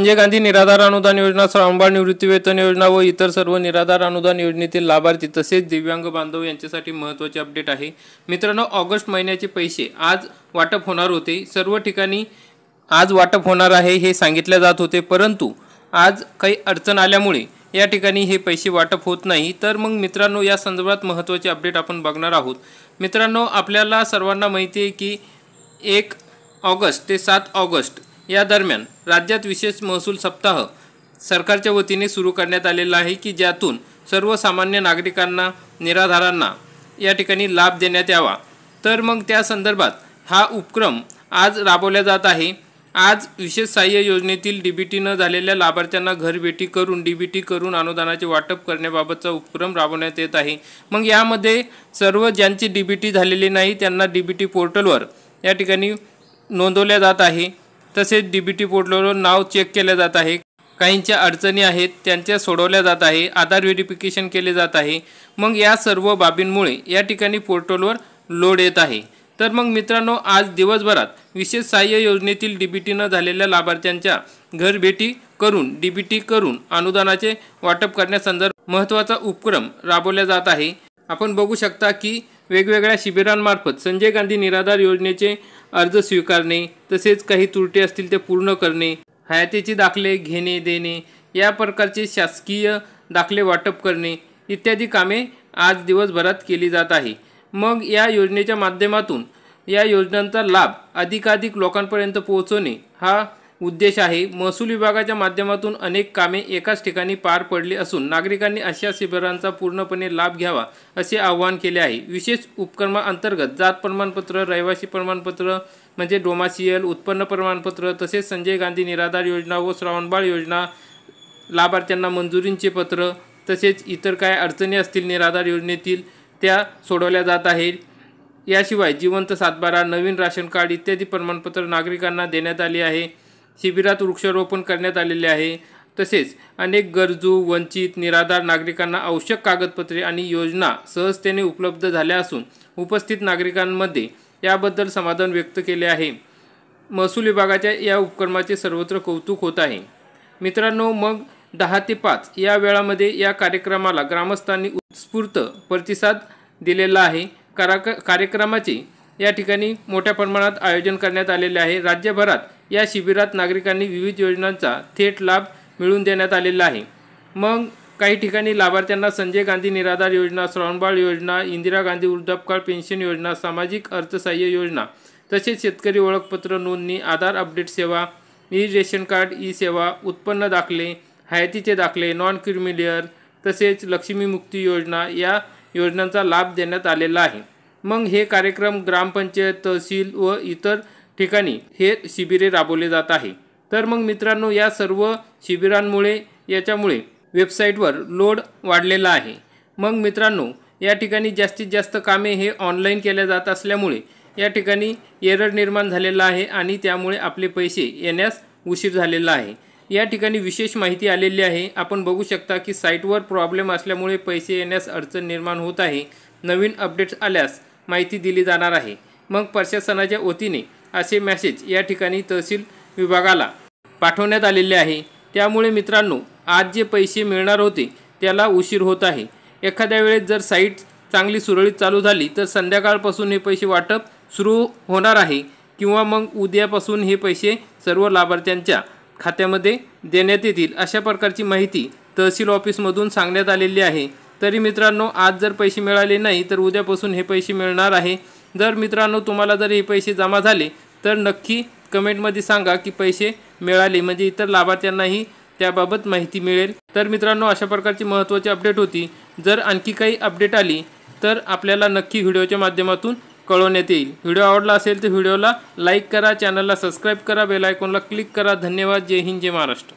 संजय गांधी निराधार अनुदान योजना, श्रावणबाळ निवृत्तीवेतन योजना व इतर सर्व निराधार अनुदान योजनेतील लाभार्थी तसेच दिव्यांग बांधव यांच्यासाठी महत्त्वाचे अपडेट आहे। मित्रांनो, ऑगस्ट महिन्याचे पैसे आज वाटप होणार होते। सर्व ठिकाणी आज वाटप होणार आहे हे सांगितले जात होते, परंतु आज काही अडचण आल्यामुळे या ठिकाणी हे पैसे वाटप होत नाही। तर मग मित्रांनो, या संदर्भात महत्त्वाचे अपडेट आपण बघणार आहोत। मित्रांनो, आपल्याला सर्वांना माहिती आहे की 1 ऑगस्ट ते 7 ऑगस्ट या दरम्यान राज्यात विशेष महसूल सप्ताह सरकारच्या वतीने सुरू करण्यात आलेला आहे की ज्यातून सर्वसामान्य नागरिकांना, निराधारांना या ठिकाणी लाभ देण्यात यावा। तर मग त्या संदर्भात हा उपक्रम आज राबवला जात आहे। आज विशेष सहाय्य योजनेतील डीबीटी न झालेल्या लाभार्थ्यांना घरभेटी करून डीबीटी करून अनुदानाचे वाटप करण्याबाबतचा उपक्रम राबवण्यात येत आहे। मग यामध्ये सर्व ज्यांची डीबीटी झालेली नाही त्यांना डीबीटी पोर्टलवर या ठिकाणी नोंदवल्या जात आहे। तसेच डीबीटी पोर्टलवर नाव चेक केले जात आहे। काहींच्या अडचणी आहेत त्यांच्या सोडवल्या जात आहे। आधार व्हेरिफिकेशन केले जात आहे। मग या सर्व बाबींमुळे या ठिकाणी पोर्टलवर लोड येत आहे। तर मग मित्रांनो, आज दिवसभरात विशेष सहाय्य योजनेतील डीबीटी न झालेल्या लाभार्थ्यांच्या घरभेटी करून डीबीटी करून अनुदानाचे वाटप करण्यासंदर्भात महत्त्वाचा उपक्रम राबवला जात आहे। आपण बघू शकता की वेगवेगळ्या शिबिरांमार्फत संजय गांधी निराधार योजनेचे अर्ज स्वीकारणे, तसेच काही त्रुटी असतील ते पूर्ण करणे, हयातीचे दाखले घेणे देणे, या प्रकारचे शासकीय दाखले वाटप करणे इत्यादी कामे आज दिवसभरात केली जात आहे। मग या योजनेच्या माध्यमातून या योजनांचा लाभ अधिकाधिक लोकांपर्यंत पोहोचवणे हा उद्देश आहे। महसूल विभागाच्या माध्यमातून अनेक कामे एकाच ठिकाणी पार पडली असून नागरिकांनी अशा शिबिरांचा पूर्णपणे लाभ घ्यावा असे आवाहन केले आहे। विशेष उपक्रमाअंतर्गत जात प्रमाणपत्र, रहिवासी प्रमाणपत्र म्हणजे डोमासियल, उत्पन्न प्रमाणपत्र, तसेच संजय गांधी निराधार योजना व श्रावणबाळ योजना लाभार्थ्यांना मंजुरींचे पत्र, तसेच इतर काय अडचणी असतील निराधार योजनेतील त्या सोडवल्या जात आहेत। याशिवाय जिवंत सातबारा, नवीन राशन कार्ड इत्यादी प्रमाणपत्र नागरिकांना देण्यात आली आहे। शिबिरात वृक्षारोपण करण्यात आलेले आहे। तसेच अनेक गरजू, वंचित, निराधार नागरिकांना आवश्यक कागदपत्रे आणि योजना सहजतेने उपलब्ध झाल्या असून उपस्थित नागरिकांमध्ये याबद्दल समाधान व्यक्त केले आहे। महसूल विभागाच्या या उपक्रमाचे सर्वत्र कौतुक होत आहे। मित्रांनो, मग 10 ते 5 या वेळामध्ये या कार्यक्रमाला ग्रामस्थांनी उत्स्फूर्त प्रतिसाद दिलेला आहे। कार्यक्रमाचे या ठिकाणी मोठ्या प्रमाणात आयोजन करण्यात आलेले आहे। राज्यभरात या शिबिरात नागरिकांनी विविध योजनांचा थेट लाभ मिळवून देण्यात आलेला आहे। मग काही ठिकाणी लाभार्थ्यांना संजय गांधी निराधार योजना, श्रावणबाळ योजना, इंदिरा गांधी वृद्धापकाळ पेन्शन योजना, सामाजिक अर्थसहाय्य योजना, तसेच शेतकरी ओळखपत्र नोंदणी, आधार अपडेट सेवा, ई रेशन कार्ड ई सेवा, उत्पन्न दाखले, हयातीचे दाखले, नॉन क्रिमिलियर, तसेच लक्ष्मी मुक्ती योजना या योजनांचा लाभ देण्यात आलेला आहे। मग हे कार्यक्रम ग्रामपंचायत, तहसील व इतर ठिकाणी हे शिबिरे राबवले जात आहे। तर मग मित्रांनो, या सर्व शिबिरांमुळे याच्यामुळे वेबसाईटवर लोड वाढलेला आहे। मग मित्रांनो, या ठिकाणी जास्तीत जास्त कामे हे ऑनलाईन केल्या जात असल्यामुळे या ठिकाणी एरर निर्माण झालेला आहे आणि त्यामुळे आपले पैसे येण्यास उशीर झालेला आहे। या ठिकाणी विशेष माहिती आलेली आहे। आपण बघू शकता की साईटवर प्रॉब्लेम असल्यामुळे पैसे येण्यास अडचण निर्माण होत आहे। नवीन अपडेट्स आल्यास माहिती दिली जाणार आहे। मग प्रशासनाच्या वतीने असे मेसेज या ठिकाणी तहसील विभागाला पाठवण्यात आलेले आहे। त्यामुळे मित्रांनो, आज जे पैसे मिळणार होते त्याला उशीर होत आहे। एखाद्या वेळेस जर साईट चांगली सुरळीत चालू झाली तर संध्याकाळपासून हे पैसे वाटप सुरू होणार आहे किंवा मग उद्यापासून हे पैसे सर्व लाभार्थ्यांच्या खात्यामध्ये देण्यात येतील अशा प्रकारची माहिती तहसील ऑफिसमधून सांगण्यात आलेली आहे। तरी मित्रांनो, आज जर पैसे मिळाले नाही तर उद्यापासून हे पैसे मिळणार आहे। जर मित्रांनो तुम्हाला जर हे पैसे जमा झाले तर नक्की कमेंटमध्ये सांगा की पैसे मिळाले, म्हणजे इतर लाभार्थ्यांनाही त्याबाबत माहिती मिळेल। तर मित्रांनो, अशा प्रकारची महत्त्वाची अपडेट होती। जर आणखी काही अपडेट आली तर आपल्याला नक्की व्हिडिओच्या माध्यमातून कळवण्यात येईल। व्हिडिओ आवडला असेल तर व्हिडिओला लाईक करा, चॅनलला सबस्क्राईब करा, बेल आयकॉनला क्लिक करा। धन्यवाद। जय हिंद, जय महाराष्ट्र।